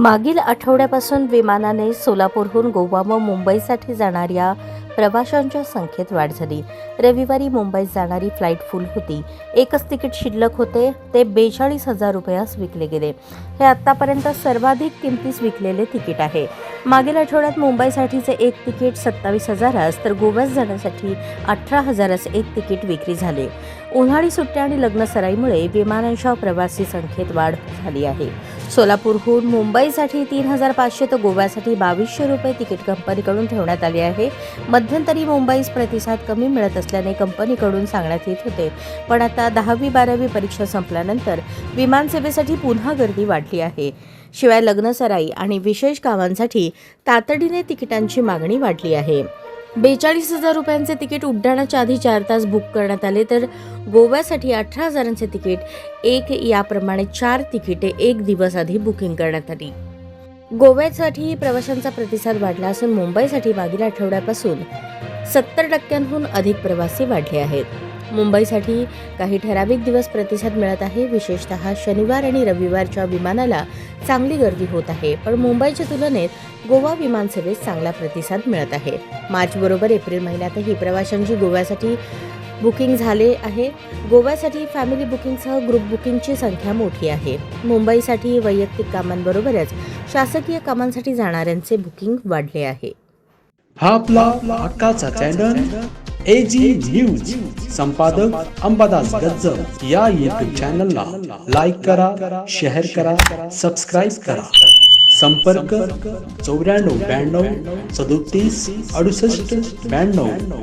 मागील आठवड्यापासून विमानाने सोलापूरहून गोवा व मुंबईसाठी जाणाऱ्या प्रवाशांच्या संख्येत वाढ झाली। रविवारी मुंबईत जाणारी फ्लाईट फुल होती। एकच तिकीट शिल्लक होते, ते 42,000 रुपयास विकले गेले। हे आतापर्यंत सर्वाधिक किमतीस विकलेले तिकीट आहे। मागील आठवड्यात मुंबईसाठीचे एक तिकीट 27,000 तर गोव्यात जाण्यासाठी 18,000 एक तिकीट विक्री झाले। उन्हाळी सुट्ट्या आणि लग्नसराईमुळे विमानांच्या प्रवासी संख्येत वाढ झाली आहे। सोलापूरहून मुंबईसाठी 3,500 तर गोव्यासाठी 2,200 रुपये तिकीट कंपनीकडून ठेवण्यात आले आहे। मध्यंतरी मुंबईस प्रतिसाद कमी मिळत असल्याने कंपनीकडून सांगण्यात येत होते, पण आता 10वी-12वी परीक्षा संपल्यानंतर विमानसेवेसाठी पुन्हा गर्दी वाढली आहे। शिवाय लग्नसराई आणि विशेष कामांसाठी तातडीने तिकिटांची मागणी वाढली आहे। 42,000 रुपयांचे तिकीट उड्डाणाच्या आधी 4 तास बुक करण्यात आले, तर गोव्यासाठी 18,000चे तिकीट एक याप्रमाणे 4 तिकिटे एक दिवस आधी बुकिंग करण्यात आली। गोव्यासाठी प्रवाशांचा प्रतिसाद वाढला असून मुंबईसाठी मागील आठवड्यापासून 70% अधिक प्रवासी वाढले आहेत। मुंबईसाठी काही ठराविक दिवस प्रतिसाद मिळत आहे। विशेषतः शनिवार आणि रविवारच्या विमानाला चांगली गर्दी होत आहे, पण मुंबईच्या तुलनेत गोवा विमानसेवेस चांगला प्रतिसाद मिळत आहे। मार्च बरोबर एप्रिल महिन्यातही प्रवाशांची गोव्यासाठी बुकिंग झाले आहे। गोव्यासाठी फॅमिली बुकिंगसह ग्रुप बुकिंगची संख्या मोठी आहे। मुंबईसाठी वैयक्तिक कामांबरोबरच शासकीय कामांसाठी जाणाऱ्यांचे बुकिंग वाढले आहे। हा आपला हक्काचा चॅनल AG न्यूज संपादक अंबादास गज्जर या YouTube चॅनलला लाईक करा, शेअर करा, सबस्क्राईब करा। संपर्क 94 92 37 68 92।